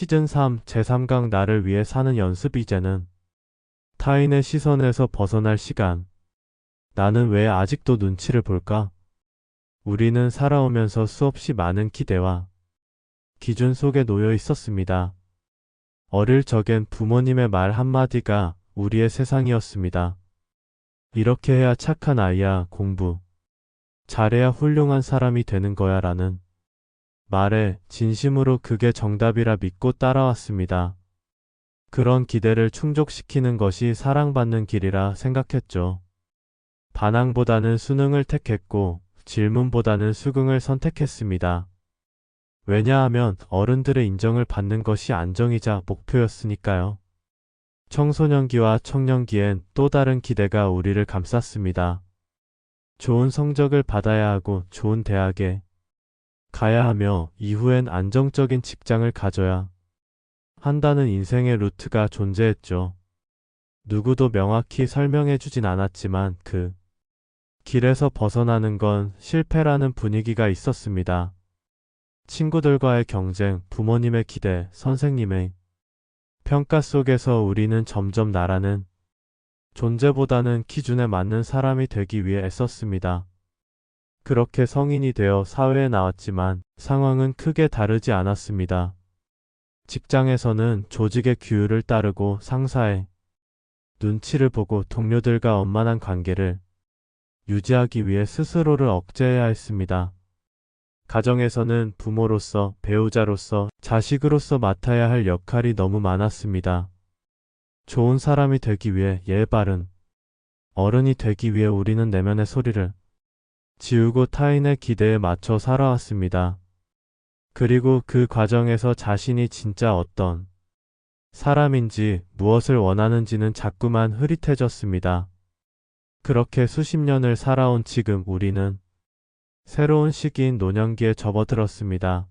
시즌 3 제3강 나를 위해 사는 연습. 이제는 타인의 시선에서 벗어날 시간. 나는 왜 아직도 눈치를 볼까? 우리는 살아오면서 수없이 많은 기대와 기준 속에 놓여 있었습니다. 어릴 적엔 부모님의 말 한마디가 우리의 세상이었습니다. 이렇게 해야 착한 아이야, 공부 잘해야 훌륭한 사람이 되는 거야 라는 말에 진심으로 그게 정답이라 믿고 따라왔습니다. 그런 기대를 충족시키는 것이 사랑받는 길이라 생각했죠. 반항보다는 수능을 택했고 질문보다는 수긍을 선택했습니다. 왜냐하면 어른들의 인정을 받는 것이 안정이자 목표였으니까요. 청소년기와 청년기엔 또 다른 기대가 우리를 감쌌습니다. 좋은 성적을 받아야 하고 좋은 대학에 가야 하며 이후엔 안정적인 직장을 가져야 한다는 인생의 루트가 존재했죠. 누구도 명확히 설명해 주진 않았지만 그 길에서 벗어나는 건 실패라는 분위기가 있었습니다. 친구들과의 경쟁, 부모님의 기대, 선생님의 평가 속에서 우리는 점점 나라는 존재보다는 기준에 맞는 사람이 되기 위해 애썼습니다. 그렇게 성인이 되어 사회에 나왔지만 상황은 크게 다르지 않았습니다. 직장에서는 조직의 규율을 따르고 상사의 눈치를 보고 동료들과 원만한 관계를 유지하기 위해 스스로를 억제해야 했습니다. 가정에서는 부모로서, 배우자로서, 자식으로서 맡아야 할 역할이 너무 많았습니다. 좋은 사람이 되기 위해 바른 어른이 되기 위해 우리는 내면의 소리를 지우고 타인의 기대에 맞춰 살아왔습니다. 그리고 그 과정에서 자신이 진짜 어떤 사람인지 무엇을 원하는지는 자꾸만 흐릿해졌습니다. 그렇게 수십 년을 살아온 지금 우리는 새로운 시기인 노년기에 접어들었습니다.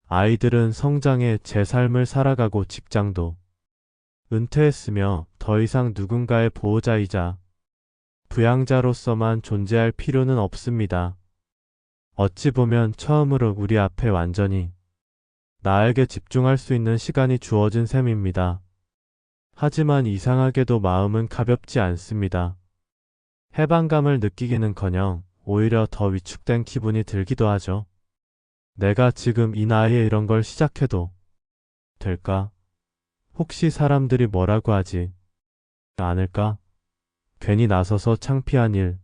아이들은 성장해 제 삶을 살아가고 직장도 은퇴했으며 더 이상 누군가의 보호자이자 부양자로서만 존재할 필요는 없습니다. 어찌 보면 처음으로 우리 앞에 완전히 나에게 집중할 수 있는 시간이 주어진 셈입니다. 하지만 이상하게도 마음은 가볍지 않습니다. 해방감을 느끼기는커녕 오히려 더 위축된 기분이 들기도 하죠. 내가 지금 이 나이에 이런 걸 시작해도 될까? 혹시 사람들이 뭐라고 하지 않을까? 괜히 나서서 창피한 일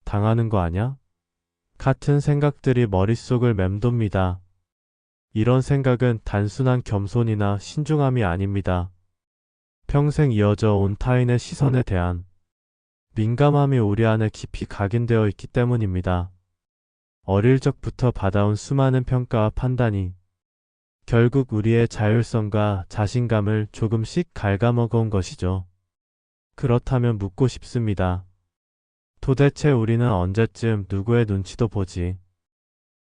당하는 거 아냐? 같은 생각들이 머릿속을 맴돕니다. 이런 생각은 단순한 겸손이나 신중함이 아닙니다. 평생 이어져 온 타인의 시선에 대한 민감함이 우리 안에 깊이 각인되어 있기 때문입니다. 어릴 적부터 받아온 수많은 평가와 판단이 결국 우리의 자율성과 자신감을 조금씩 갉아먹어온 것이죠. 그렇다면 묻고 싶습니다. 도대체 우리는 언제쯤 누구의 눈치도 보지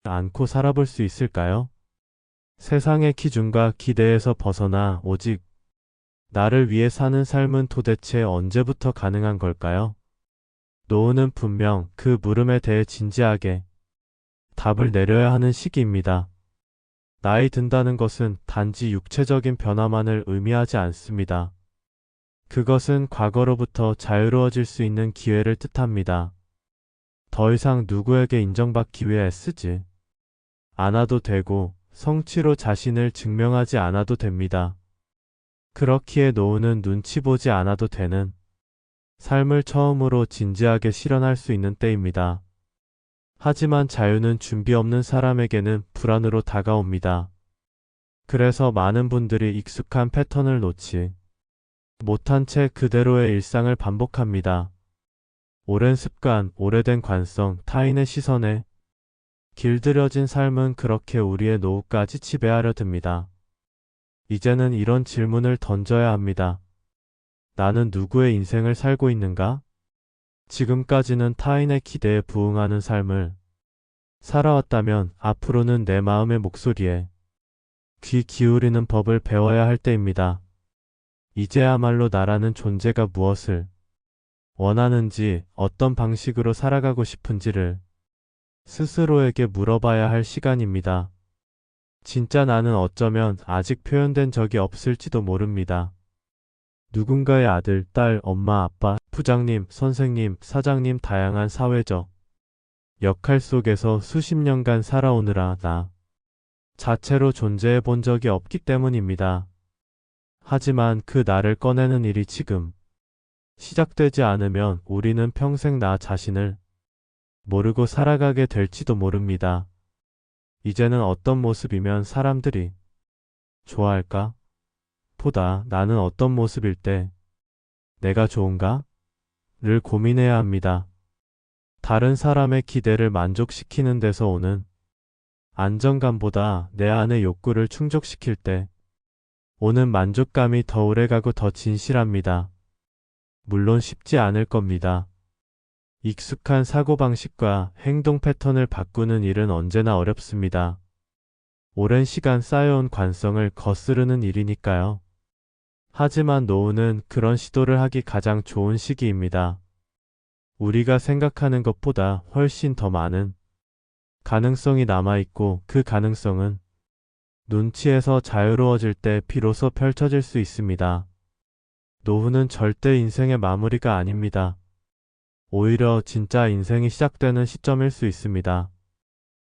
않고 살아볼 수 있을까요? 세상의 기준과 기대에서 벗어나 오직 나를 위해 사는 삶은 도대체 언제부터 가능한 걸까요? 노후는 분명 그 물음에 대해 진지하게 답을 내려야 하는 시기입니다. 나이 든다는 것은 단지 육체적인 변화만을 의미하지 않습니다. 그것은 과거로부터 자유로워질 수 있는 기회를 뜻합니다. 더 이상 누구에게 인정받기 위해 애쓰지 않아도 되고 성취로 자신을 증명하지 않아도 됩니다. 그렇기에 노후는 눈치 보지 않아도 되는 삶을 처음으로 진지하게 실현할 수 있는 때입니다. 하지만 자유는 준비 없는 사람에게는 불안으로 다가옵니다. 그래서 많은 분들이 익숙한 패턴을 놓지 못한 채 그대로의 일상을 반복합니다. 오랜 습관, 오래된 관성, 타인의 시선에 길들여진 삶은 그렇게 우리의 노후까지 지배하려 듭니다. 이제는 이런 질문을 던져야 합니다. 나는 누구의 인생을 살고 있는가? 지금까지는 타인의 기대에 부응하는 삶을 살아왔다면 앞으로는 내 마음의 목소리에 귀 기울이는 법을 배워야 할 때입니다. 이제야말로 나라는 존재가 무엇을 원하는지, 어떤 방식으로 살아가고 싶은지를 스스로에게 물어봐야 할 시간입니다. 진짜 나는 어쩌면 아직 표현된 적이 없을지도 모릅니다. 누군가의 아들, 딸, 엄마, 아빠, 부장님, 선생님, 사장님 다양한 사회적 역할 속에서 수십 년간 살아오느라 나 자체로 존재해 본 적이 없기 때문입니다. 하지만 그 나를 꺼내는 일이 지금 시작되지 않으면 우리는 평생 나 자신을 모르고 살아가게 될지도 모릅니다. 이제는 어떤 모습이면 사람들이 좋아할까? 보다 나는 어떤 모습일 때 내가 좋은가? 를 고민해야 합니다. 다른 사람의 기대를 만족시키는 데서 오는 안정감보다 내 안의 욕구를 충족시킬 때 오는 만족감이 더 오래가고 더 진실합니다. 물론 쉽지 않을 겁니다. 익숙한 사고방식과 행동 패턴을 바꾸는 일은 언제나 어렵습니다. 오랜 시간 쌓여온 관성을 거스르는 일이니까요. 하지만 노후는 그런 시도를 하기 가장 좋은 시기입니다. 우리가 생각하는 것보다 훨씬 더 많은 가능성이 남아있고 그 가능성은 눈치에서 자유로워질 때 비로소 펼쳐질 수 있습니다. 노후는 절대 인생의 마무리가 아닙니다. 오히려 진짜 인생이 시작되는 시점일 수 있습니다.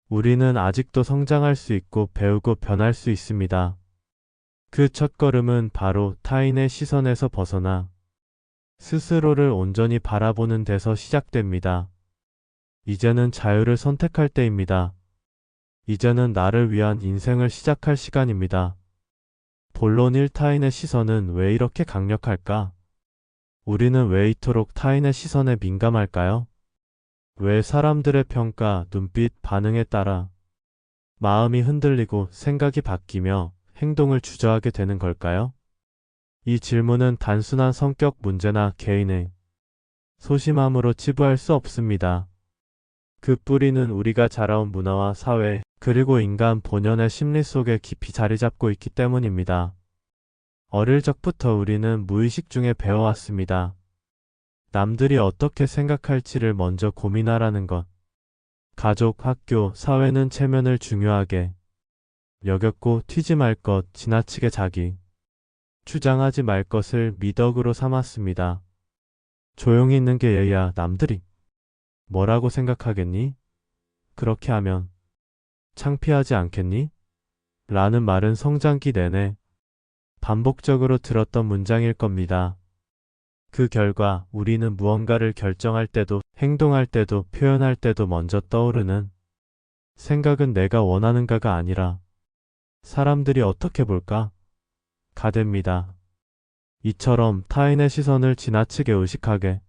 우리는 아직도 성장할 수 있고 배우고 변할 수 있습니다. 그 첫걸음은 바로 타인의 시선에서 벗어나 스스로를 온전히 바라보는 데서 시작됩니다. 이제는 자유를 선택할 때입니다. 이제는 나를 위한 인생을 시작할 시간입니다. 본론 1. 타인의 시선은 왜 이렇게 강력할까? 우리는 왜 이토록 타인의 시선에 민감할까요? 왜 사람들의 평가, 눈빛, 반응에 따라 마음이 흔들리고 생각이 바뀌며 행동을 주저하게 되는 걸까요? 이 질문은 단순한 성격 문제나 개인의 소심함으로 치부할 수 없습니다. 그 뿌리는 우리가 자라온 문화와 사회, 그리고 인간 본연의 심리 속에 깊이 자리 잡고 있기 때문입니다. 어릴 적부터 우리는 무의식 중에 배워왔습니다. 남들이 어떻게 생각할지를 먼저 고민하라는 것. 가족, 학교, 사회는 체면을 중요하게 여겼고 튀지 말 것, 지나치게 자기 주장하지 말 것을 미덕으로 삼았습니다. 조용히 있는 게 예의야. 남들이 뭐라고 생각하겠니? 그렇게 하면 창피하지 않겠니? 라는 말은 성장기 내내 반복적으로 들었던 문장일 겁니다. 그 결과 우리는 무언가를 결정할 때도 행동할 때도 표현할 때도 먼저 떠오르는 생각은 내가 원하는가가 아니라 사람들이 어떻게 볼까? 가 됩니다. 이처럼 타인의 시선을 지나치게 의식하게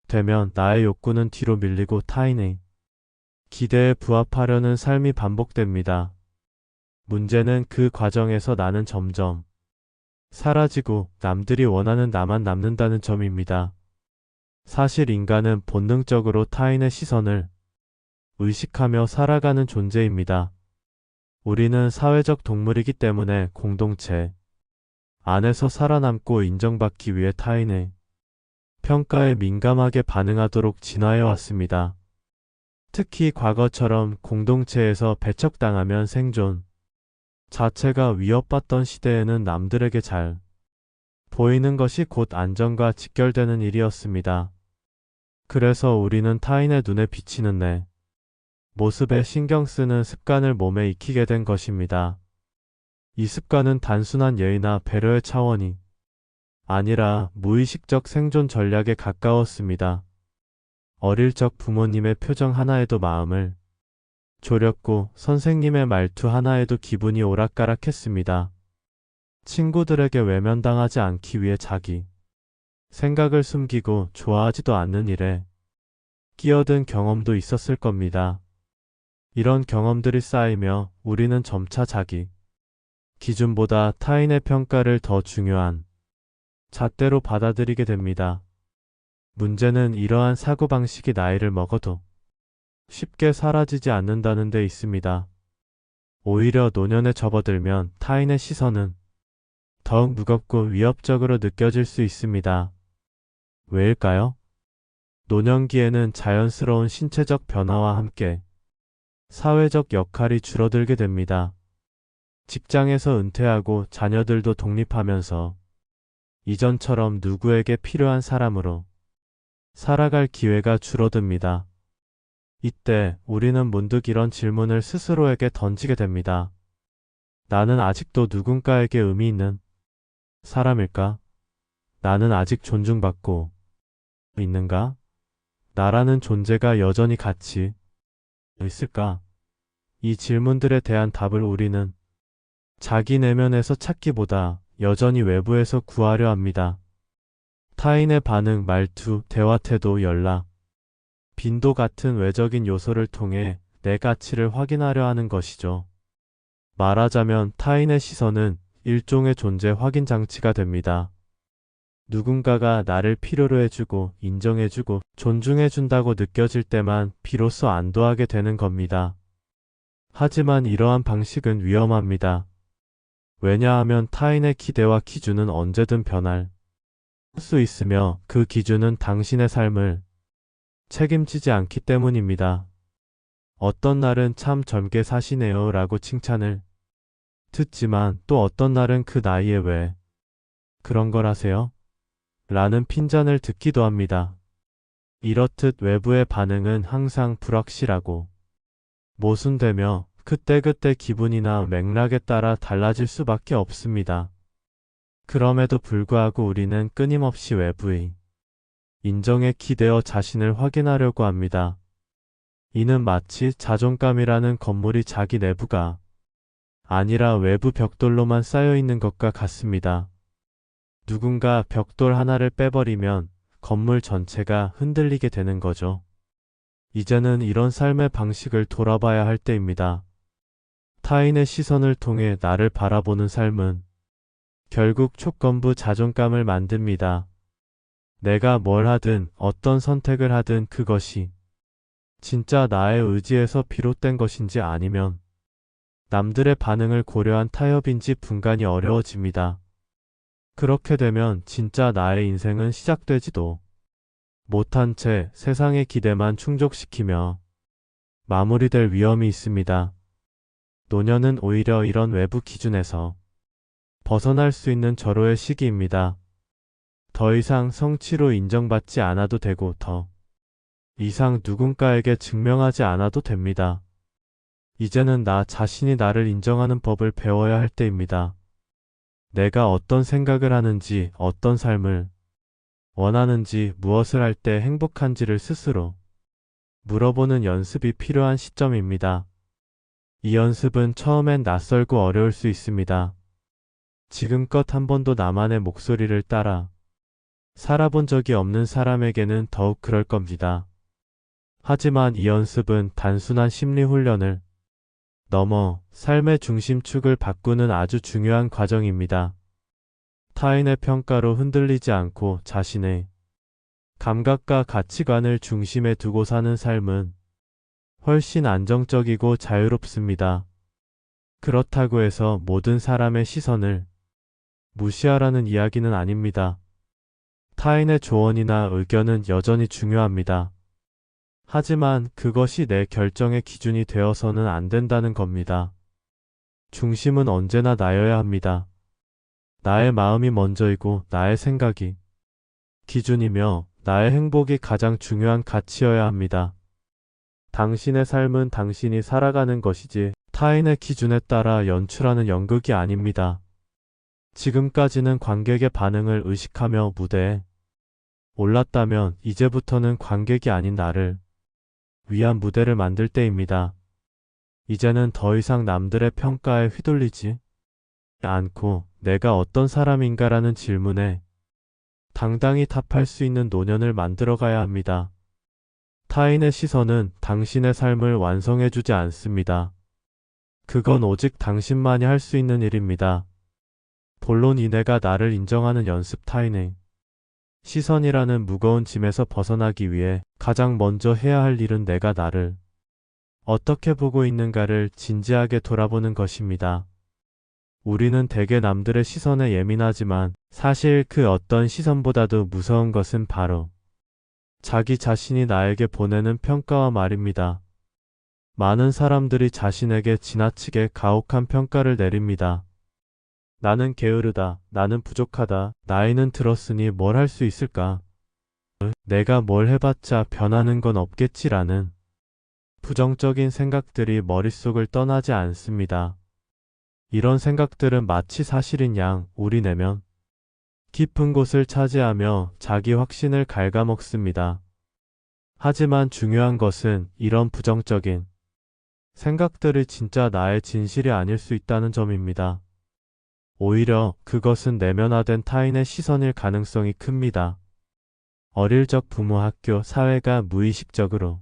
되면 나의 욕구는 뒤로 밀리고 타인의 기대에 부합하려는 삶이 반복됩니다. 문제는 그 과정에서 나는 점점 사라지고 남들이 원하는 나만 남는다는 점입니다. 사실 인간은 본능적으로 타인의 시선을 의식하며 살아가는 존재입니다. 우리는 사회적 동물이기 때문에 공동체 안에서 살아남고 인정받기 위해 타인의 평가에 민감하게 반응하도록 진화해 왔습니다. 특히 과거처럼 공동체에서 배척당하면 생존 자체가 위협받던 시대에는 남들에게 잘 보이는 것이 곧 안정과 직결되는 일이었습니다. 그래서 우리는 타인의 눈에 비치는 내 모습에 신경 쓰는 습관을 몸에 익히게 된 것입니다. 이 습관은 단순한 예의나 배려의 차원이 아니라 무의식적 생존 전략에 가까웠습니다. 어릴 적 부모님의 표정 하나에도 마음을 졸였고 선생님의 말투 하나에도 기분이 오락가락했습니다. 친구들에게 외면당하지 않기 위해 자기 생각을 숨기고 좋아하지도 않는 일에 끼어든 경험도 있었을 겁니다. 이런 경험들이 쌓이며 우리는 점차 자기 기준보다 타인의 평가를 더 중요한 잣대로 받아들이게 됩니다. 문제는 이러한 사고방식이 나이를 먹어도 쉽게 사라지지 않는다는 데 있습니다. 오히려 노년에 접어들면 타인의 시선은 더욱 무겁고 위협적으로 느껴질 수 있습니다. 왜일까요? 노년기에는 자연스러운 신체적 변화와 함께 사회적 역할이 줄어들게 됩니다. 직장에서 은퇴하고 자녀들도 독립하면서 이전처럼 누구에게 필요한 사람으로 살아갈 기회가 줄어듭니다. 이때 우리는 문득 이런 질문을 스스로에게 던지게 됩니다. 나는 아직도 누군가에게 의미 있는 사람일까? 나는 아직 존중받고 있는가? 나라는 존재가 여전히 가치 있을까? 이 질문들에 대한 답을 우리는 자기 내면에서 찾기보다 여전히 외부에서 구하려 합니다. 타인의 반응, 말투, 대화 태도, 연락, 빈도 같은 외적인 요소를 통해 내 가치를 확인하려 하는 것이죠. 말하자면 타인의 시선은 일종의 존재 확인 장치가 됩니다. 누군가가 나를 필요로 해주고 인정해주고 존중해준다고 느껴질 때만 비로소 안도하게 되는 겁니다. 하지만 이러한 방식은 위험합니다. 왜냐하면 타인의 기대와 기준은 언제든 변할 수 있으며 그 기준은 당신의 삶을 책임지지 않기 때문입니다. 어떤 날은 참 젊게 사시네요 라고 칭찬을 듣지만 또 어떤 날은 그 나이에 왜 그런 걸 하세요? 라는 핀잔을 듣기도 합니다. 이렇듯 외부의 반응은 항상 불확실하고 모순되며 그때그때 기분이나 맥락에 따라 달라질 수밖에 없습니다. 그럼에도 불구하고 우리는 끊임없이 외부의 인정에 기대어 자신을 확인하려고 합니다. 이는 마치 자존감이라는 건물이 자기 내부가 아니라 외부 벽돌로만 쌓여 있는 것과 같습니다. 누군가 벽돌 하나를 빼버리면 건물 전체가 흔들리게 되는 거죠. 이제는 이런 삶의 방식을 돌아봐야 할 때입니다. 타인의 시선을 통해 나를 바라보는 삶은 결국 조건부 자존감을 만듭니다. 내가 뭘 하든 어떤 선택을 하든 그것이 진짜 나의 의지에서 비롯된 것인지 아니면 남들의 반응을 고려한 타협인지 분간이 어려워집니다. 그렇게 되면 진짜 나의 인생은 시작되지도 못한 채 세상의 기대만 충족시키며 마무리될 위험이 있습니다. 노년은 오히려 이런 외부 기준에서 벗어날 수 있는 절호의 시기입니다. 더 이상 성취로 인정받지 않아도 되고 더 이상 누군가에게 증명하지 않아도 됩니다. 이제는 나 자신이 나를 인정하는 법을 배워야 할 때입니다. 내가 어떤 생각을 하는지, 어떤 삶을 원하는지, 무엇을 할 때 행복한지를 스스로 물어보는 연습이 필요한 시점입니다. 이 연습은 처음엔 낯설고 어려울 수 있습니다. 지금껏 한 번도 나만의 목소리를 따라 살아본 적이 없는 사람에게는 더욱 그럴 겁니다. 하지만 이 연습은 단순한 심리 훈련을 넘어 삶의 중심축을 바꾸는 아주 중요한 과정입니다. 타인의 평가로 흔들리지 않고 자신의 감각과 가치관을 중심에 두고 사는 삶은 훨씬 안정적이고 자유롭습니다. 그렇다고 해서 모든 사람의 시선을 무시하라는 이야기는 아닙니다. 타인의 조언이나 의견은 여전히 중요합니다. 하지만 그것이 내 결정의 기준이 되어서는 안 된다는 겁니다. 중심은 언제나 나여야 합니다. 나의 마음이 먼저이고 나의 생각이 기준이며 나의 행복이 가장 중요한 가치여야 합니다. 당신의 삶은 당신이 살아가는 것이지 타인의 기준에 따라 연출하는 연극이 아닙니다. 지금까지는 관객의 반응을 의식하며 무대에 올랐다면 이제부터는 관객이 아닌 나를 위한 무대를 만들 때입니다. 이제는 더 이상 남들의 평가에 휘둘리지 않고 내가 어떤 사람인가라는 질문에 당당히 답할 수 있는 노년을 만들어가야 합니다. 타인의 시선은 당신의 삶을 완성해주지 않습니다. 그건 오직 당신만이 할 수 있는 일입니다. 본론 내가 나를 인정하는 연습. 타인의 시선이라는 무거운 짐에서 벗어나기 위해 가장 먼저 해야 할 일은 내가 나를 어떻게 보고 있는가를 진지하게 돌아보는 것입니다. 우리는 대개 남들의 시선에 예민하지만 사실 그 어떤 시선보다도 무서운 것은 바로 자기 자신이 나에게 보내는 평가와 말입니다. 많은 사람들이 자신에게 지나치게 가혹한 평가를 내립니다. 나는 게으르다, 나는 부족하다, 나이는 들었으니 뭘 할 수 있을까? 내가 뭘 해봤자 변하는 건 없겠지라는 부정적인 생각들이 머릿속을 떠나지 않습니다. 이런 생각들은 마치 사실인 양 우리 내면 깊은 곳을 차지하며 자기 확신을 갉아먹습니다. 하지만 중요한 것은 이런 부정적인 생각들이 진짜 나의 진실이 아닐 수 있다는 점입니다. 오히려 그것은 내면화된 타인의 시선일 가능성이 큽니다. 어릴 적 부모, 학교, 사회가 무의식적으로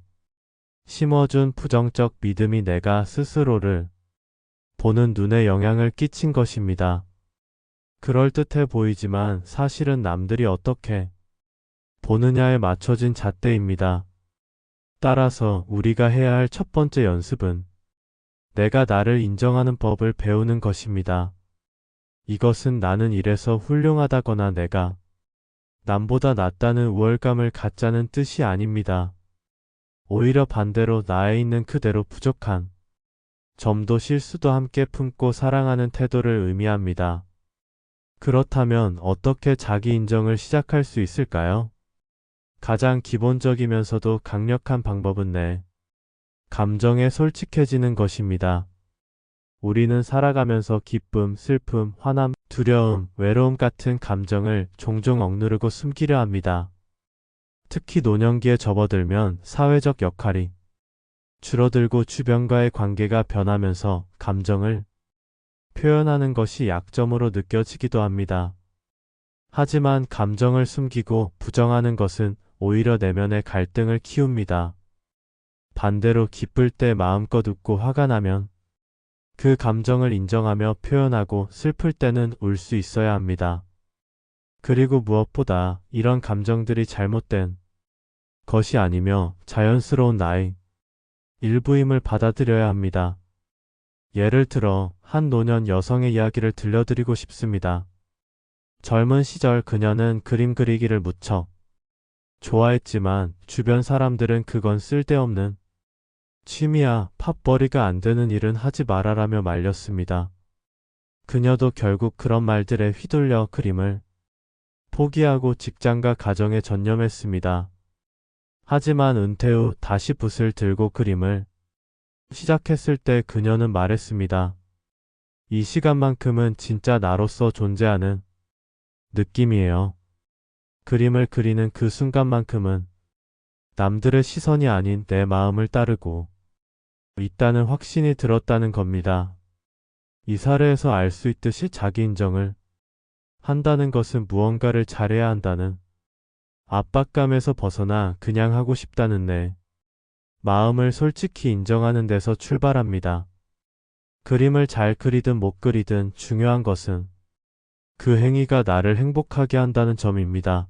심어준 부정적 믿음이 내가 스스로를 보는 눈에 영향을 끼친 것입니다. 그럴듯해 보이지만 사실은 남들이 어떻게 보느냐에 맞춰진 잣대입니다. 따라서 우리가 해야 할 첫 번째 연습은 내가 나를 인정하는 법을 배우는 것입니다. 이것은 나는 이래서 훌륭하다거나 내가 남보다 낫다는 우월감을 갖자는 뜻이 아닙니다. 오히려 반대로 나에 있는 그대로 부족한 점도 실수도 함께 품고 사랑하는 태도를 의미합니다. 그렇다면 어떻게 자기 인정을 시작할 수 있을까요? 가장 기본적이면서도 강력한 방법은 내 감정에 솔직해지는 것입니다. 우리는 살아가면서 기쁨, 슬픔, 화남, 두려움, 외로움 같은 감정을 종종 억누르고 숨기려 합니다. 특히 노년기에 접어들면 사회적 역할이 줄어들고 주변과의 관계가 변하면서 감정을 표현하는 것이 약점으로 느껴지기도 합니다. 하지만 감정을 숨기고 부정하는 것은 오히려 내면의 갈등을 키웁니다. 반대로 기쁠 때 마음껏 웃고 화가 나면 그 감정을 인정하며 표현하고 슬플 때는 울 수 있어야 합니다. 그리고 무엇보다 이런 감정들이 잘못된 것이 아니며 자연스러운 나의 일부임을 받아들여야 합니다. 예를 들어 한 노년 여성의 이야기를 들려드리고 싶습니다. 젊은 시절 그녀는 그림 그리기를 무척 좋아했지만 주변 사람들은 그건 쓸데없는 취미야, 팝벌이가 안 되는 일은 하지 말아라며 말렸습니다. 그녀도 결국 그런 말들에 휘둘려 그림을 포기하고 직장과 가정에 전념했습니다. 하지만 은퇴 후 다시 붓을 들고 그림을 시작했을 때 그녀는 말했습니다. 이 시간만큼은 진짜 나로서 존재하는 느낌이에요. 그림을 그리는 그 순간만큼은 남들의 시선이 아닌 내 마음을 따르고 있다는 확신이 들었다는 겁니다. 이 사례에서 알 수 있듯이 자기 인정을 한다는 것은 무언가를 잘해야 한다는 압박감에서 벗어나 그냥 하고 싶다는 내 마음을 솔직히 인정하는 데서 출발합니다. 그림을 잘 그리든 못 그리든 중요한 것은 그 행위가 나를 행복하게 한다는 점입니다.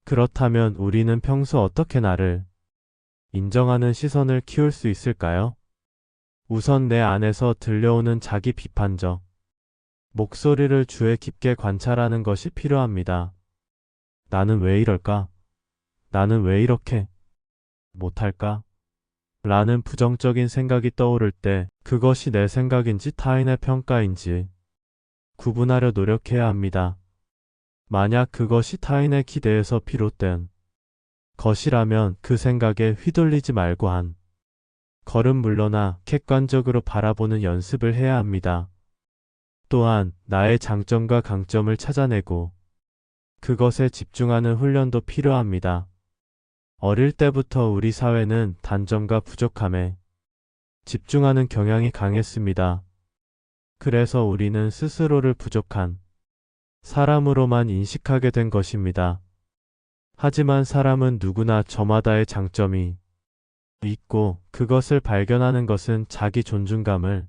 그렇다면 우리는 평소 어떻게 나를 인정하는 시선을 키울 수 있을까요? 우선 내 안에서 들려오는 자기 비판적 목소리를 주의 깊게 관찰하는 것이 필요합니다. 나는 왜 이럴까? 나는 왜 이렇게 못할까? 라는 부정적인 생각이 떠오를 때 그것이 내 생각인지 타인의 평가인지 구분하려 노력해야 합니다. 만약 그것이 타인의 기대에서 비롯된 것이라면 그 생각에 휘둘리지 말고 한 걸음 물러나 객관적으로 바라보는 연습을 해야 합니다. 또한 나의 장점과 강점을 찾아내고 그것에 집중하는 훈련도 필요합니다. 어릴 때부터 우리 사회는 단점과 부족함에 집중하는 경향이 강했습니다. 그래서 우리는 스스로를 부족한 사람으로만 인식하게 된 것입니다. 하지만 사람은 누구나 저마다의 장점이 있고 그것을 발견하는 것은 자기 존중감을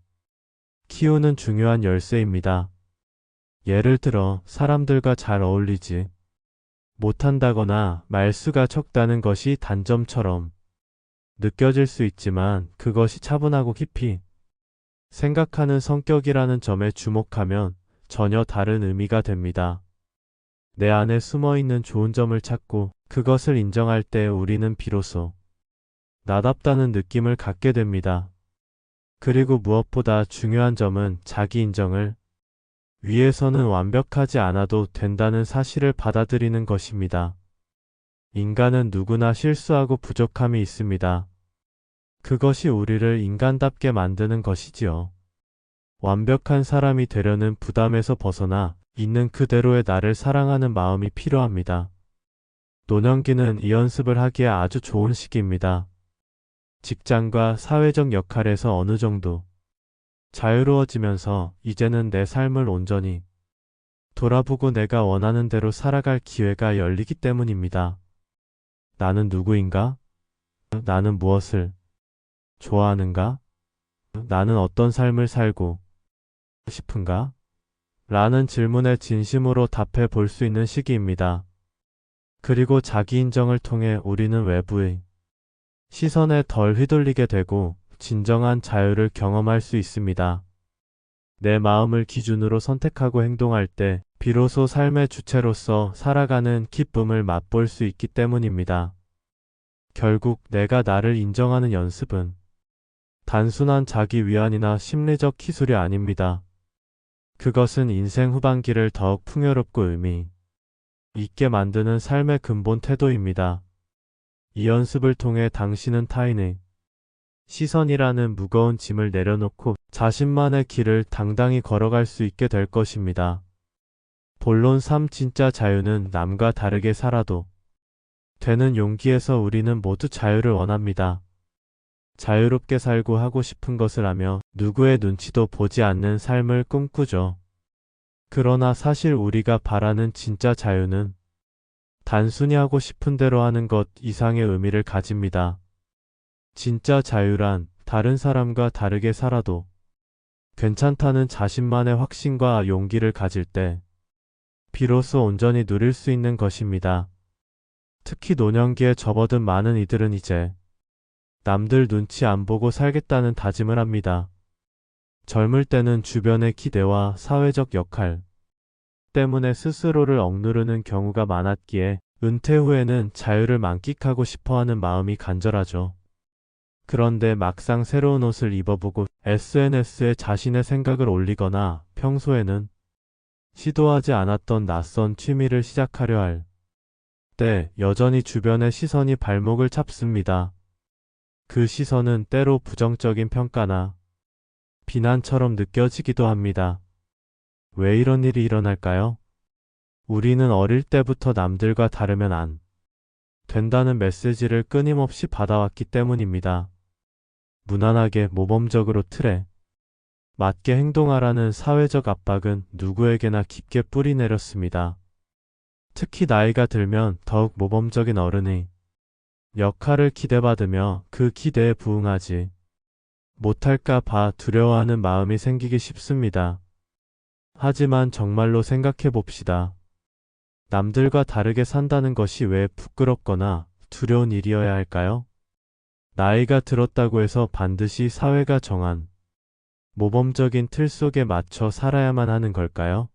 키우는 중요한 열쇠입니다. 예를 들어 사람들과 잘 어울리지 못한다거나 말수가 적다는 것이 단점처럼 느껴질 수 있지만 그것이 차분하고 깊이 생각하는 성격이라는 점에 주목하면 전혀 다른 의미가 됩니다. 내 안에 숨어 있는 좋은 점을 찾고 그것을 인정할 때 우리는 비로소 나답다는 느낌을 갖게 됩니다. 그리고 무엇보다 중요한 점은 자기 인정을 위해서는 완벽하지 않아도 된다는 사실을 받아들이는 것입니다. 인간은 누구나 실수하고 부족함이 있습니다. 그것이 우리를 인간답게 만드는 것이지요. 완벽한 사람이 되려는 부담에서 벗어나 있는 그대로의 나를 사랑하는 마음이 필요합니다. 노년기는 이 연습을 하기에 아주 좋은 시기입니다. 직장과 사회적 역할에서 어느 정도 자유로워지면서 이제는 내 삶을 온전히 돌아보고 내가 원하는 대로 살아갈 기회가 열리기 때문입니다. 나는 누구인가? 나는 무엇을 좋아하는가? 나는 어떤 삶을 살고 싶은가? 라는 질문에 진심으로 답해 볼 수 있는 시기입니다. 그리고 자기 인정을 통해 우리는 외부의 시선에 덜 휘둘리게 되고 진정한 자유를 경험할 수 있습니다. 내 마음을 기준으로 선택하고 행동할 때 비로소 삶의 주체로서 살아가는 기쁨을 맛볼 수 있기 때문입니다. 결국 내가 나를 인정하는 연습은 단순한 자기 위안이나 심리적 기술이 아닙니다. 그것은 인생 후반기를 더욱 풍요롭고 의미 있게 만드는 삶의 근본 태도입니다. 이 연습을 통해 당신은 타인의 시선이라는 무거운 짐을 내려놓고 자신만의 길을 당당히 걸어갈 수 있게 될 것입니다. 본론 3 진짜 자유는 남과 다르게 살아도 되는 용기에서 우리는 모두 자유를 원합니다. 자유롭게 살고 하고 싶은 것을 하며 누구의 눈치도 보지 않는 삶을 꿈꾸죠. 그러나 사실 우리가 바라는 진짜 자유는 단순히 하고 싶은 대로 하는 것 이상의 의미를 가집니다. 진짜 자유란 다른 사람과 다르게 살아도 괜찮다는 자신만의 확신과 용기를 가질 때 비로소 온전히 누릴 수 있는 것입니다. 특히 노년기에 접어든 많은 이들은 이제 남들 눈치 안 보고 살겠다는 다짐을 합니다. 젊을 때는 주변의 기대와 사회적 역할 때문에 스스로를 억누르는 경우가 많았기에 은퇴 후에는 자유를 만끽하고 싶어하는 마음이 간절하죠. 그런데 막상 새로운 옷을 입어보고 SNS에 자신의 생각을 올리거나 평소에는 시도하지 않았던 낯선 취미를 시작하려 할 때 여전히 주변의 시선이 발목을 잡습니다. 그 시선은 때로 부정적인 평가나 비난처럼 느껴지기도 합니다. 왜 이런 일이 일어날까요? 우리는 어릴 때부터 남들과 다르면 안 된다는 메시지를 끊임없이 받아왔기 때문입니다. 무난하게 모범적으로 틀에 맞게 행동하라는 사회적 압박은 누구에게나 깊게 뿌리 내렸습니다. 특히 나이가 들면 더욱 모범적인 어른의 역할을 기대받으며 그 기대에 부응하지 못할까 봐 두려워하는 마음이 생기기 쉽습니다. 하지만 정말로 생각해 봅시다. 남들과 다르게 산다는 것이 왜 부끄럽거나 두려운 일이어야 할까요? 나이가 들었다고 해서 반드시 사회가 정한 모범적인 틀 속에 맞춰 살아야만 하는 걸까요?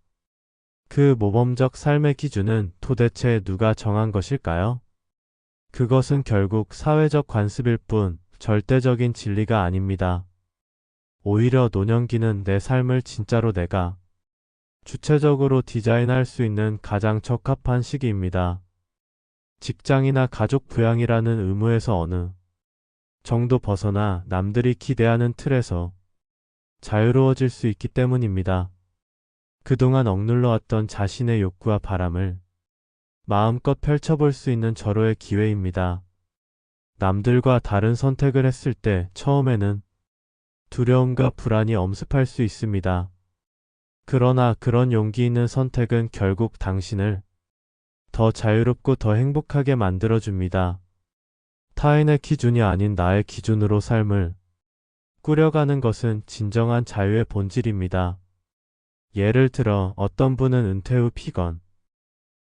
그 모범적 삶의 기준은 도대체 누가 정한 것일까요? 그것은 결국 사회적 관습일 뿐 절대적인 진리가 아닙니다. 오히려 노년기는 내 삶을 진짜로 내가 주체적으로 디자인할 수 있는 가장 적합한 시기입니다. 직장이나 가족 부양이라는 의무에서 어느 정도 벗어나 남들이 기대하는 틀에서 자유로워질 수 있기 때문입니다. 그동안 억눌러왔던 자신의 욕구와 바람을 마음껏 펼쳐볼 수 있는 절호의 기회입니다. 남들과 다른 선택을 했을 때 처음에는 두려움과 불안이 엄습할 수 있습니다. 그러나 그런 용기 있는 선택은 결국 당신을 더 자유롭고 더 행복하게 만들어줍니다. 타인의 기준이 아닌 나의 기준으로 삶을 꾸려가는 것은 진정한 자유의 본질입니다. 예를 들어 어떤 분은 은퇴 후 피건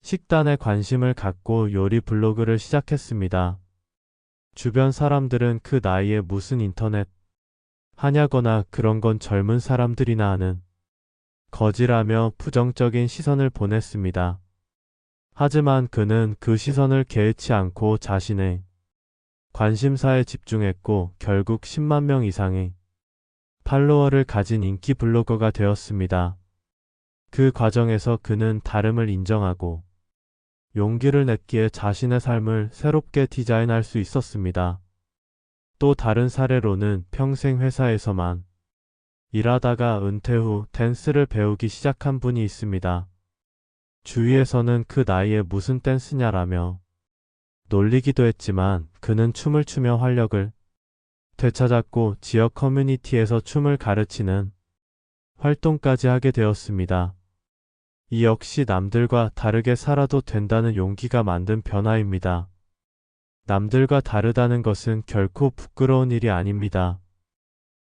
식단에 관심을 갖고 요리 블로그를 시작했습니다. 주변 사람들은 그 나이에 무슨 인터넷 하냐거나 그런 건 젊은 사람들이나 하는 거지라며 부정적인 시선을 보냈습니다. 하지만 그는 그 시선을 개의치 않고 자신의 관심사에 집중했고 결국 10만 명 이상의 팔로워를 가진 인기 블로거가 되었습니다. 그 과정에서 그는 다름을 인정하고 용기를 냈기에 자신의 삶을 새롭게 디자인할 수 있었습니다. 또 다른 사례로는 평생 회사에서만 일하다가 은퇴 후 댄스를 배우기 시작한 분이 있습니다. 주위에서는 그 나이에 무슨 댄스냐라며 놀리기도 했지만 그는 춤을 추며 활력을 되찾았고 지역 커뮤니티에서 춤을 가르치는 활동까지 하게 되었습니다. 이 역시 남들과 다르게 살아도 된다는 용기가 만든 변화입니다. 남들과 다르다는 것은 결코 부끄러운 일이 아닙니다.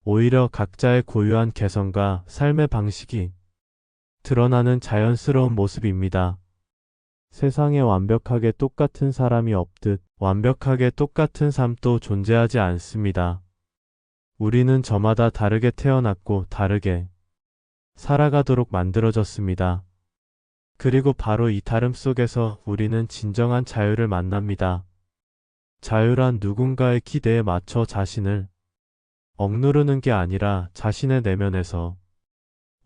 오히려 각자의 고유한 개성과 삶의 방식이 드러나는 자연스러운 모습입니다. 세상에 완벽하게 똑같은 사람이 없듯 완벽하게 똑같은 삶도 존재하지 않습니다. 우리는 저마다 다르게 태어났고 다르게 살아가도록 만들어졌습니다. 그리고 바로 이 다름 속에서 우리는 진정한 자유를 만납니다. 자유란 누군가의 기대에 맞춰 자신을 억누르는 게 아니라 자신의 내면에서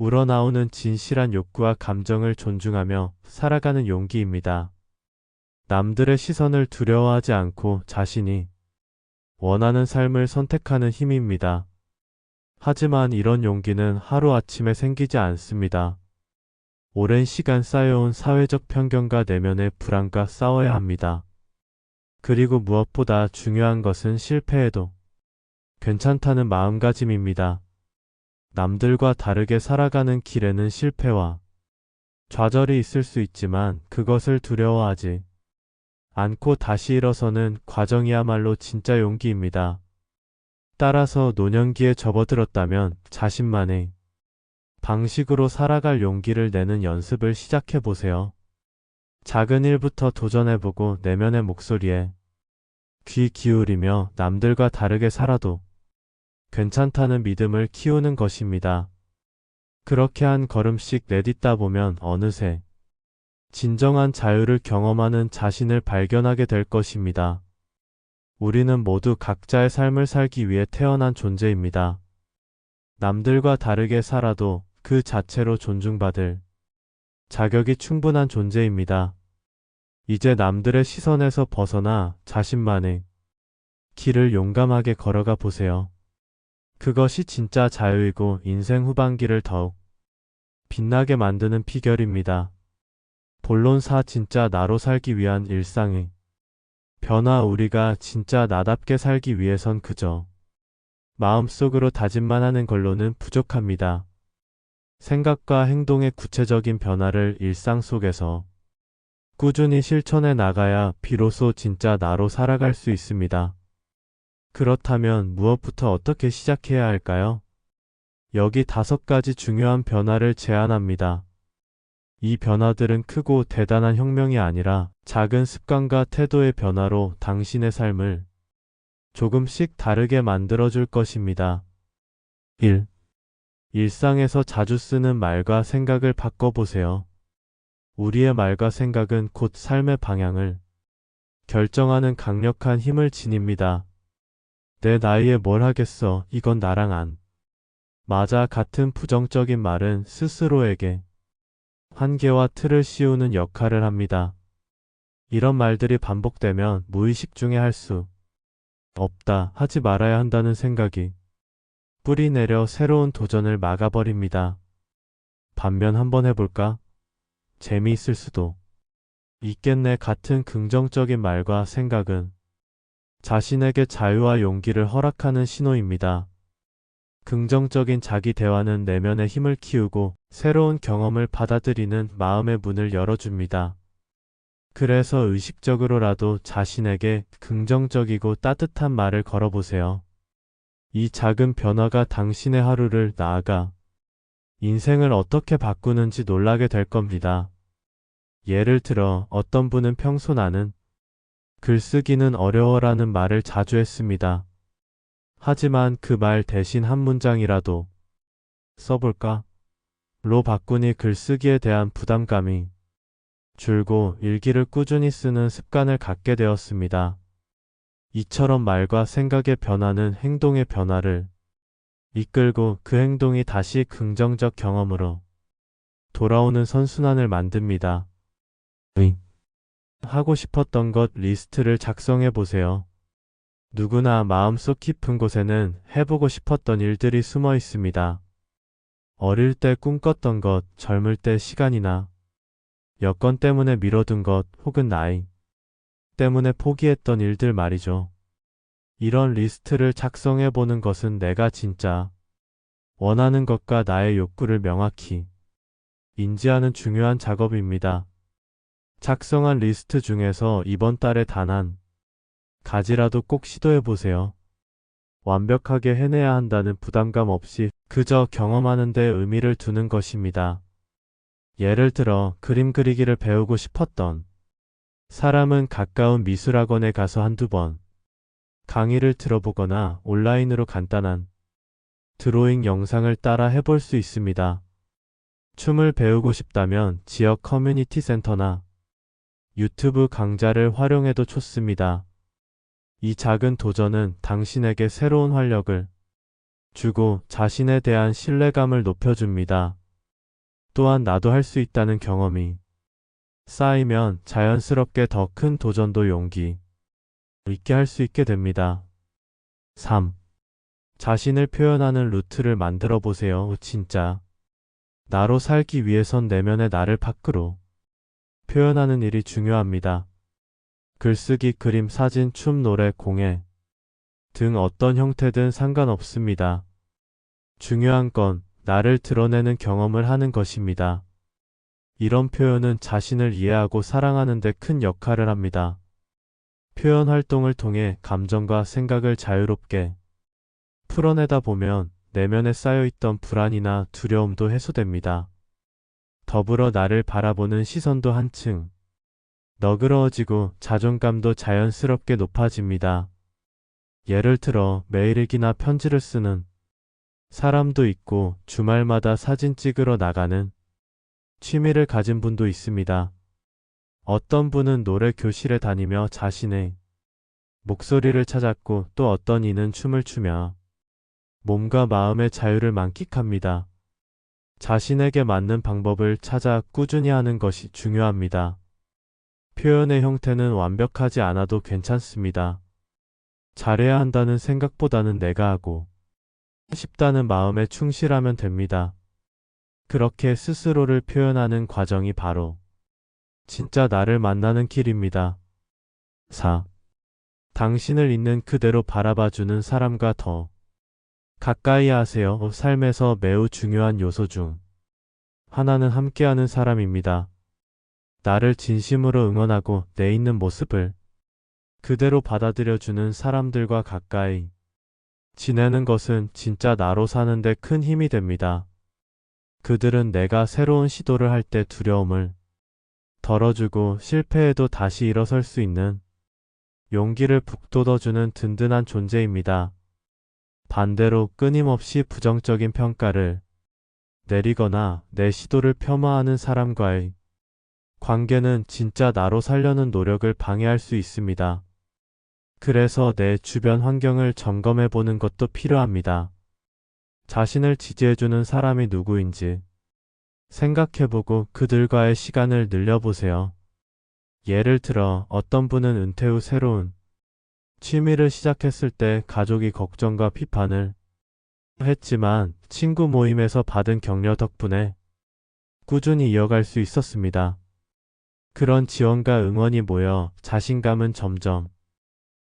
우러나오는 진실한 욕구와 감정을 존중하며 살아가는 용기입니다. 남들의 시선을 두려워하지 않고 자신이 원하는 삶을 선택하는 힘입니다. 하지만 이런 용기는 하루아침에 생기지 않습니다. 오랜 시간 쌓여온 사회적 편견과 내면의 불안과 싸워야 합니다. 그리고 무엇보다 중요한 것은 실패해도 괜찮다는 마음가짐입니다. 남들과 다르게 살아가는 길에는 실패와 좌절이 있을 수 있지만 그것을 두려워하지 않고 다시 일어서는 과정이야말로 진짜 용기입니다. 따라서 노년기에 접어들었다면 자신만의 방식으로 살아갈 용기를 내는 연습을 시작해 보세요. 작은 일부터 도전해보고 내면의 목소리에 귀 기울이며 남들과 다르게 살아도 괜찮다는 믿음을 키우는 것입니다. 그렇게 한 걸음씩 내딛다 보면 어느새 진정한 자유를 경험하는 자신을 발견하게 될 것입니다. 우리는 모두 각자의 삶을 살기 위해 태어난 존재입니다. 남들과 다르게 살아도 그 자체로 존중받을 자격이 충분한 존재입니다. 이제 남들의 시선에서 벗어나 자신만의 길을 용감하게 걸어가 보세요. 그것이 진짜 자유이고 인생 후반기를 더욱 빛나게 만드는 비결입니다. 본론사 진짜 나로 살기 위한 일상의 변화. 우리가 진짜 나답게 살기 위해선 그저 마음속으로 다짐만 하는 걸로는 부족합니다. 생각과 행동의 구체적인 변화를 일상 속에서 꾸준히 실천해 나가야 비로소 진짜 나로 살아갈 수 있습니다. 그렇다면 무엇부터 어떻게 시작해야 할까요? 여기 5가지 중요한 변화를 제안합니다. 이 변화들은 크고 대단한 혁명이 아니라 작은 습관과 태도의 변화로 당신의 삶을 조금씩 다르게 만들어줄 것입니다. 1. 일상에서 자주 쓰는 말과 생각을 바꿔보세요. 우리의 말과 생각은 곧 삶의 방향을 결정하는 강력한 힘을 지닙니다. 내 나이에 뭘 하겠어, 이건 나랑 안 맞아 같은 부정적인 말은 스스로에게 한계와 틀을 씌우는 역할을 합니다. 이런 말들이 반복되면 무의식 중에 할 수 없다, 하지 말아야 한다는 생각이 뿌리 내려 새로운 도전을 막아버립니다. 반면 한번 해볼까? 재미있을 수도 있겠네 같은 긍정적인 말과 생각은 자신에게 자유와 용기를 허락하는 신호입니다. 긍정적인 자기 대화는 내면의 힘을 키우고 새로운 경험을 받아들이는 마음의 문을 열어줍니다. 그래서 의식적으로라도 자신에게 긍정적이고 따뜻한 말을 걸어보세요. 이 작은 변화가 당신의 하루를 나아가 인생을 어떻게 바꾸는지 놀라게 될 겁니다. 예를 들어 어떤 분은 평소 나는 글쓰기는 어려워라는 말을 자주 했습니다. 하지만 그 말 대신 한 문장이라도 써볼까? 로 바꾸니 글쓰기에 대한 부담감이 줄고 일기를 꾸준히 쓰는 습관을 갖게 되었습니다. 이처럼 말과 생각의 변화는 행동의 변화를 이끌고 그 행동이 다시 긍정적 경험으로 돌아오는 선순환을 만듭니다. 하고 싶었던 것 리스트를 작성해 보세요. 누구나 마음속 깊은 곳에는 해보고 싶었던 일들이 숨어 있습니다. 어릴 때 꿈꿨던 것, 젊을 때 시간이나 여건 때문에 미뤄둔 것, 혹은 나이 때문에 포기했던 일들 말이죠. 이런 리스트를 작성해 보는 것은 내가 진짜 원하는 것과 나의 욕구를 명확히 인지하는 중요한 작업입니다. 작성한 리스트 중에서 이번 달에 단 한 가지라도 꼭 시도해 보세요. 완벽하게 해내야 한다는 부담감 없이 그저 경험하는 데 의미를 두는 것입니다. 예를 들어 그림 그리기를 배우고 싶었던 사람은 가까운 미술학원에 가서 한두 번 강의를 들어보거나 온라인으로 간단한 드로잉 영상을 따라 해볼 수 있습니다. 춤을 배우고 싶다면 지역 커뮤니티 센터나 유튜브 강좌를 활용해도 좋습니다. 이 작은 도전은 당신에게 새로운 활력을 주고 자신에 대한 신뢰감을 높여줍니다. 또한 나도 할 수 있다는 경험이 쌓이면 자연스럽게 더 큰 도전도 용기 있게 할 수 있게 됩니다. 3. 자신을 표현하는 루트를 만들어 보세요. 진짜 나로 살기 위해선 내면의 나를 밖으로 표현하는 일이 중요합니다. 글쓰기, 그림, 사진, 춤, 노래, 공예 등 어떤 형태든 상관없습니다. 중요한 건 나를 드러내는 경험을 하는 것입니다. 이런 표현은 자신을 이해하고 사랑하는 데 큰 역할을 합니다. 표현 활동을 통해 감정과 생각을 자유롭게 풀어내다 보면 내면에 쌓여있던 불안이나 두려움도 해소됩니다. 더불어 나를 바라보는 시선도 한층 너그러워지고 자존감도 자연스럽게 높아집니다. 예를 들어 메일일기나 편지를 쓰는 사람도 있고 주말마다 사진 찍으러 나가는 취미를 가진 분도 있습니다. 어떤 분은 노래 교실에 다니며 자신의 목소리를 찾았고 또 어떤 이는 춤을 추며 몸과 마음의 자유를 만끽합니다. 자신에게 맞는 방법을 찾아 꾸준히 하는 것이 중요합니다. 표현의 형태는 완벽하지 않아도 괜찮습니다. 잘해야 한다는 생각보다는 내가 하고 싶다는 마음에 충실하면 됩니다. 그렇게 스스로를 표현하는 과정이 바로 진짜 나를 만나는 길입니다. 4. 당신을 있는 그대로 바라봐주는 사람과 더 가까이 하세요. 삶에서 매우 중요한 요소 중 하나는 함께하는 사람입니다. 나를 진심으로 응원하고 내 있는 모습을 그대로 받아들여주는 사람들과 가까이 지내는 것은 진짜 나로 사는데 큰 힘이 됩니다. 그들은 내가 새로운 시도를 할 때 두려움을 덜어주고 실패해도 다시 일어설 수 있는 용기를 북돋워주는 든든한 존재입니다. 반대로 끊임없이 부정적인 평가를 내리거나 내 시도를 폄하하는 사람과의 관계는 진짜 나로 살려는 노력을 방해할 수 있습니다. 그래서 내 주변 환경을 점검해 보는 것도 필요합니다. 자신을 지지해주는 사람이 누구인지 생각해보고 그들과의 시간을 늘려보세요. 예를 들어 어떤 분은 은퇴 후 새로운 취미를 시작했을 때 가족이 걱정과 비판을 했지만 친구 모임에서 받은 격려 덕분에 꾸준히 이어갈 수 있었습니다. 그런 지원과 응원이 모여 자신감은 점점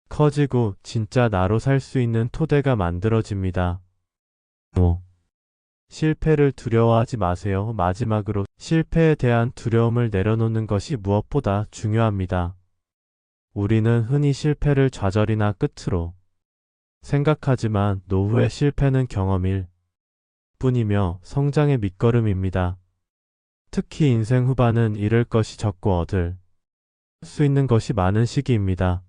커지고 진짜 나로 살 수 있는 토대가 만들어집니다. 5. 실패를 두려워하지 마세요. 마지막으로 실패에 대한 두려움을 내려놓는 것이 무엇보다 중요합니다. 우리는 흔히 실패를 좌절이나 끝으로 생각하지만 노후의 실패는 경험일 뿐이며 성장의 밑거름입니다. 특히 인생 후반은 잃을 것이 적고 얻을 수 있는 것이 많은 시기입니다.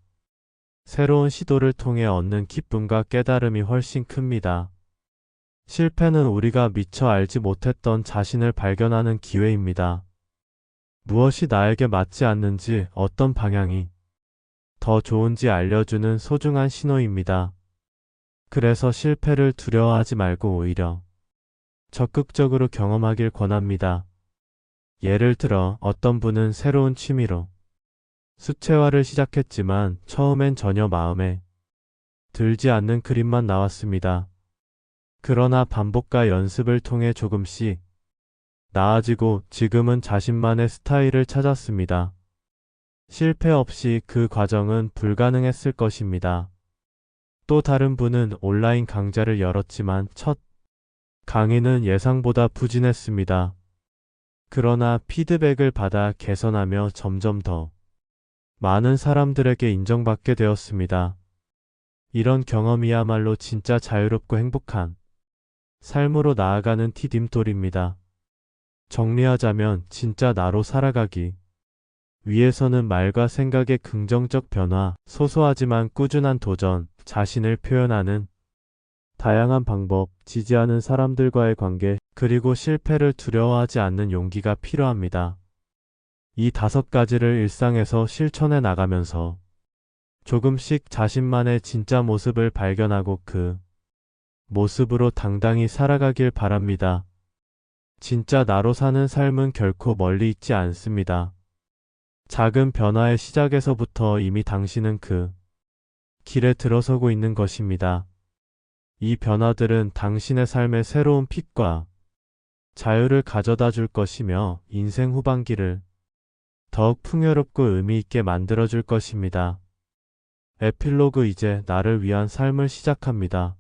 새로운 시도를 통해 얻는 기쁨과 깨달음이 훨씬 큽니다. 실패는 우리가 미처 알지 못했던 자신을 발견하는 기회입니다. 무엇이 나에게 맞지 않는지, 어떤 방향이 더 좋은지 알려주는 소중한 신호입니다. 그래서 실패를 두려워하지 말고 오히려 적극적으로 경험하길 권합니다. 예를 들어 어떤 분은 새로운 취미로 수채화를 시작했지만 처음엔 전혀 마음에 들지 않는 그림만 나왔습니다. 그러나 반복과 연습을 통해 조금씩 나아지고 지금은 자신만의 스타일을 찾았습니다. 실패 없이 그 과정은 불가능했을 것입니다. 또 다른 분은 온라인 강좌를 열었지만 첫 강의는 예상보다 부진했습니다. 그러나 피드백을 받아 개선하며 점점 더 많은 사람들에게 인정받게 되었습니다. 이런 경험이야말로 진짜 자유롭고 행복한 삶으로 나아가는 디딤돌입니다. 정리하자면 진짜 나로 살아가기 위해서는 말과 생각의 긍정적 변화, 소소하지만 꾸준한 도전, 자신을 표현하는 다양한 방법, 지지하는 사람들과의 관계, 그리고 실패를 두려워하지 않는 용기가 필요합니다. 이 5가지를 일상에서 실천해 나가면서 조금씩 자신만의 진짜 모습을 발견하고 그 모습으로 당당히 살아가길 바랍니다. 진짜 나로 사는 삶은 결코 멀리 있지 않습니다. 작은 변화의 시작에서부터 이미 당신은 그 길에 들어서고 있는 것입니다. 이 변화들은 당신의 삶에 새로운 빛과 자유를 가져다 줄 것이며 인생 후반기를 더욱 풍요롭고 의미 있게 만들어 줄 것입니다. 에필로그 이제 나를 위한 삶을 시작합니다.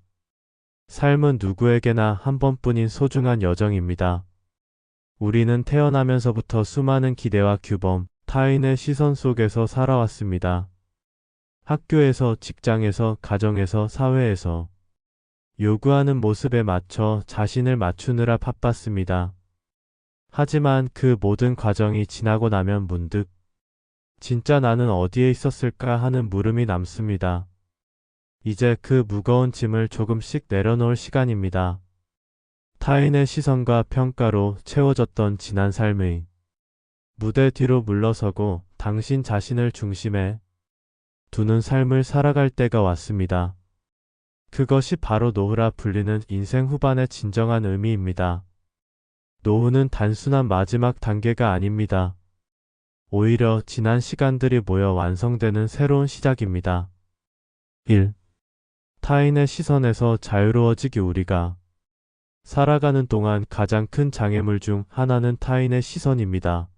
삶은 누구에게나 한 번뿐인 소중한 여정입니다. 우리는 태어나면서부터 수많은 기대와 규범, 타인의 시선 속에서 살아왔습니다. 학교에서, 직장에서, 가정에서, 사회에서 요구하는 모습에 맞춰 자신을 맞추느라 바빴습니다. 하지만 그 모든 과정이 지나고 나면 문득 진짜 나는 어디에 있었을까 하는 물음이 남습니다. 이제 그 무거운 짐을 조금씩 내려놓을 시간입니다. 타인의 시선과 평가로 채워졌던 지난 삶의 무대 뒤로 물러서고 당신 자신을 중심에 두는 삶을 살아갈 때가 왔습니다. 그것이 바로 노후라 불리는 인생 후반의 진정한 의미입니다. 노후는 단순한 마지막 단계가 아닙니다. 오히려 지난 시간들이 모여 완성되는 새로운 시작입니다. 1. 타인의 시선에서 자유로워지기. 우리가 살아가는 동안 가장 큰 장애물 중 하나는 타인의 시선입니다.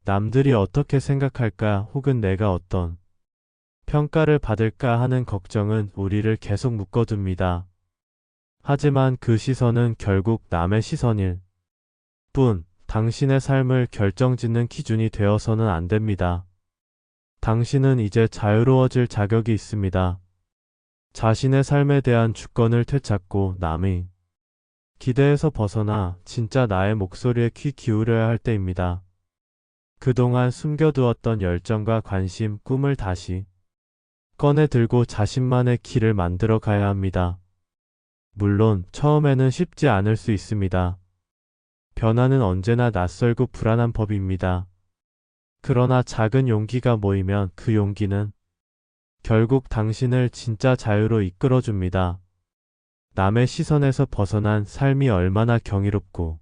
남들이 어떻게 생각할까 혹은 내가 어떤 평가를 받을까 하는 걱정은 우리를 계속 묶어둡니다. 하지만 그 시선은 결국 남의 시선일 뿐, 당신의 삶을 결정짓는 기준이 되어서는 안 됩니다. 당신은 이제 자유로워질 자격이 있습니다. 자신의 삶에 대한 주권을 되찾고 남의 기대에서 벗어나 진짜 나의 목소리에 귀 기울여야 할 때입니다. 그동안 숨겨두었던 열정과 관심, 꿈을 다시 꺼내 들고 자신만의 길을 만들어 가야 합니다. 물론 처음에는 쉽지 않을 수 있습니다. 변화는 언제나 낯설고 불안한 법입니다. 그러나 작은 용기가 모이면 그 용기는 결국 당신을 진짜 자유로 이끌어줍니다. 남의 시선에서 벗어난 삶이 얼마나 경이롭고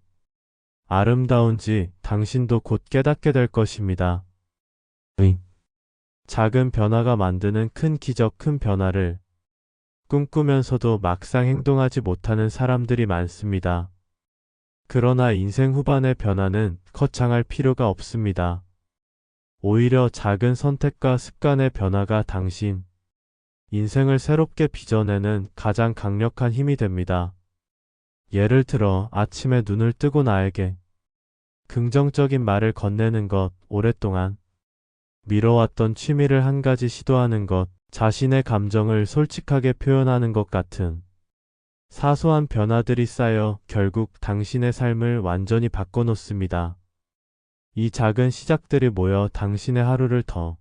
아름다운지 당신도 곧 깨닫게 될 것입니다. 작은 변화가 만드는 큰 기적, 큰 변화를 꿈꾸면서도 막상 행동하지 못하는 사람들이 많습니다. 그러나 인생 후반의 변화는 거창할 필요가 없습니다. 오히려 작은 선택과 습관의 변화가 당신 인생을 새롭게 빚어내는 가장 강력한 힘이 됩니다. 예를 들어 아침에 눈을 뜨고 나에게 긍정적인 말을 건네는 것, 오랫동안 미뤄왔던 취미를 한 가지 시도하는 것, 자신의 감정을 솔직하게 표현하는 것 같은 사소한 변화들이 쌓여 결국 당신의 삶을 완전히 바꿔놓습니다. 이 작은 시작들이 모여 당신의 하루를 더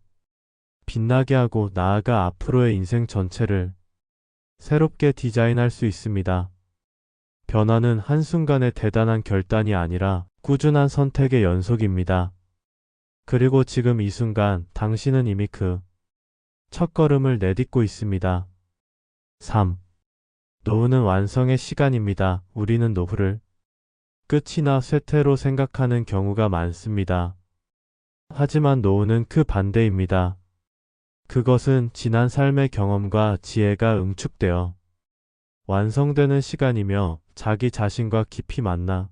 빛나게 하고 나아가 앞으로의 인생 전체를 새롭게 디자인할 수 있습니다. 변화는 한순간의 대단한 결단이 아니라 꾸준한 선택의 연속입니다. 그리고 지금 이 순간 당신은 이미 그 첫걸음을 내딛고 있습니다. 3. 노후는 완성의 시간입니다. 우리는 노후를 끝이나 쇠퇴로 생각하는 경우가 많습니다. 하지만 노후는 그 반대입니다. 그것은 지난 삶의 경험과 지혜가 응축되어 완성되는 시간이며 자기 자신과 깊이 만나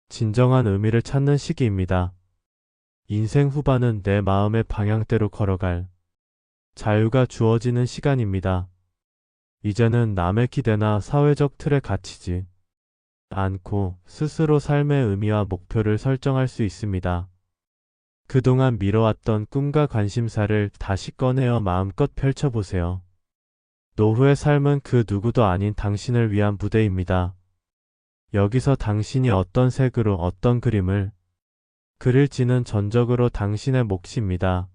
진정한 의미를 찾는 시기입니다. 인생 후반은 내 마음의 방향대로 걸어갈 자유가 주어지는 시간입니다. 이제는 남의 기대나 사회적 틀에 갇히지 않고 스스로 삶의 의미와 목표를 설정할 수 있습니다. 그동안 미뤄왔던 꿈과 관심사를 다시 꺼내어 마음껏 펼쳐보세요. 노후의 삶은 그 누구도 아닌 당신을 위한 무대입니다. 여기서 당신이 어떤 색으로 어떤 그림을 그릴지는 전적으로 당신의 몫입니다.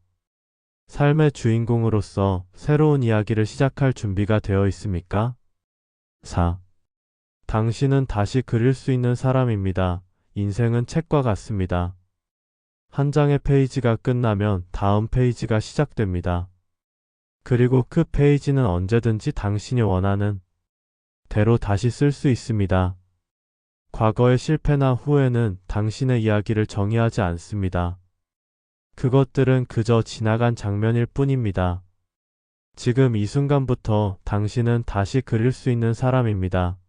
삶의 주인공으로서 새로운 이야기를 시작할 준비가 되어 있습니까? 4. 당신은 다시 그릴 수 있는 사람입니다. 인생은 책과 같습니다. 한 장의 페이지가 끝나면 다음 페이지가 시작됩니다. 그리고 그 페이지는 언제든지 당신이 원하는 대로 다시 쓸 수 있습니다. 과거의 실패나 후회는 당신의 이야기를 정의하지 않습니다. 그것들은 그저 지나간 장면일 뿐입니다. 지금 이 순간부터 당신은 다시 그릴 수 있는 사람입니다.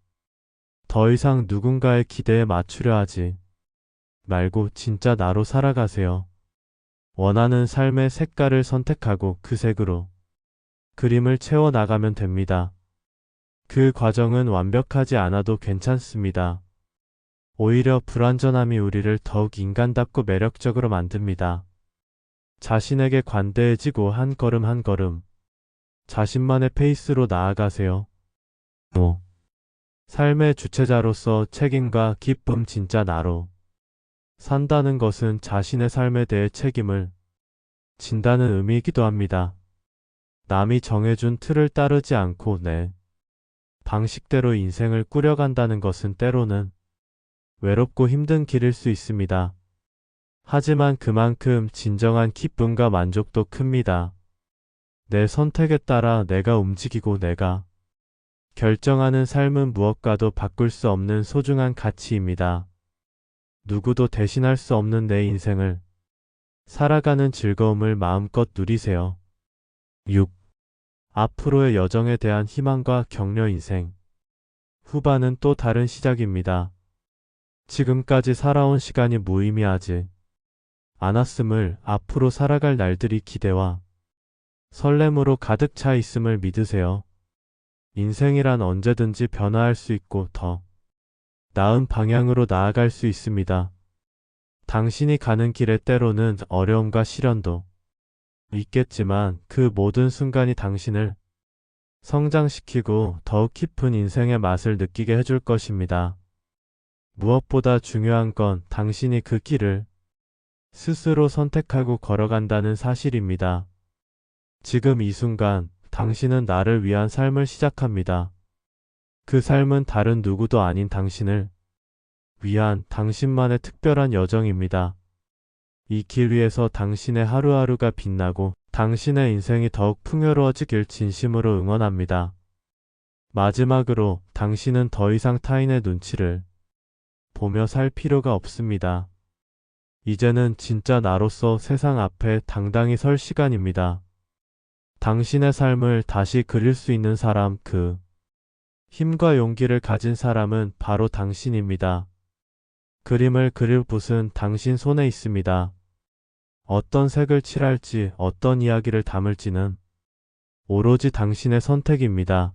더 이상 누군가의 기대에 맞추려 하지 말고 진짜 나로 살아가세요. 원하는 삶의 색깔을 선택하고 그 색으로 그림을 채워나가면 됩니다. 그 과정은 완벽하지 않아도 괜찮습니다. 오히려 불완전함이 우리를 더욱 인간답고 매력적으로 만듭니다. 자신에게 관대해지고 한 걸음 한 걸음 자신만의 페이스로 나아가세요. 5. 삶의 주체자로서 책임과 기쁨 진짜 나로 산다는 것은 자신의 삶에 대해 책임을 진다는 의미이기도 합니다. 남이 정해준 틀을 따르지 않고 내 방식대로 인생을 꾸려간다는 것은 때로는 외롭고 힘든 길일 수 있습니다. 하지만 그만큼 진정한 기쁨과 만족도 큽니다. 내 선택에 따라 내가 움직이고 내가 결정하는 삶은 무엇과도 바꿀 수 없는 소중한 가치입니다. 누구도 대신할 수 없는 내 인생을 살아가는 즐거움을 마음껏 누리세요. 6. 앞으로의 여정에 대한 희망과 격려 인생. 후반은 또 다른 시작입니다. 지금까지 살아온 시간이 무의미하지 않았음을 앞으로 살아갈 날들이 기대와 설렘으로 가득 차 있음을 믿으세요. 인생이란 언제든지 변화할 수 있고 더 나은 방향으로 나아갈 수 있습니다. 당신이 가는 길에 때로는 어려움과 시련도 있겠지만 그 모든 순간이 당신을 성장시키고 더욱 깊은 인생의 맛을 느끼게 해줄 것입니다. 무엇보다 중요한 건 당신이 그 길을 스스로 선택하고 걸어간다는 사실입니다. 지금 이 순간 당신은 나를 위한 삶을 시작합니다. 그 삶은 다른 누구도 아닌 당신을 위한 당신만의 특별한 여정입니다. 이 길 위에서 당신의 하루하루가 빛나고 당신의 인생이 더욱 풍요로워지길 진심으로 응원합니다. 마지막으로 당신은 더 이상 타인의 눈치를 보며 살 필요가 없습니다. 이제는 진짜 나로서 세상 앞에 당당히 설 시간입니다. 당신의 삶을 다시 그릴 수 있는 사람, 그 힘과 용기를 가진 사람은 바로 당신입니다. 그림을 그릴 붓은 당신 손에 있습니다. 어떤 색을 칠할지, 어떤 이야기를 담을지는 오로지 당신의 선택입니다.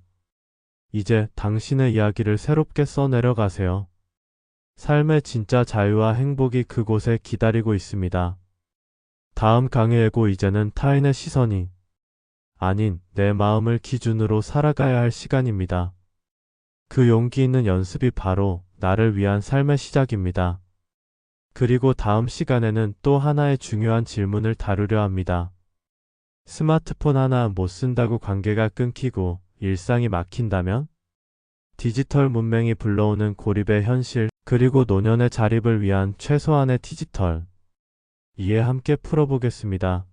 이제 당신의 이야기를 새롭게 써내려가세요. 삶의 진짜 자유와 행복이 그곳에 기다리고 있습니다. 다음 강의에고 이제는 타인의 시선이 아닌 내 마음을 기준으로 살아가야 할 시간입니다. 그 용기 있는 연습이 바로 나를 위한 삶의 시작입니다. 그리고 다음 시간에는 또 하나의 중요한 질문을 다루려 합니다. 스마트폰 하나 못 쓴다고 관계가 끊기고 일상이 막힌다면? 디지털 문명이 불러오는 고립의 현실, 그리고 노년의 자립을 위한 최소한의 디지털 이해 함께 풀어보겠습니다.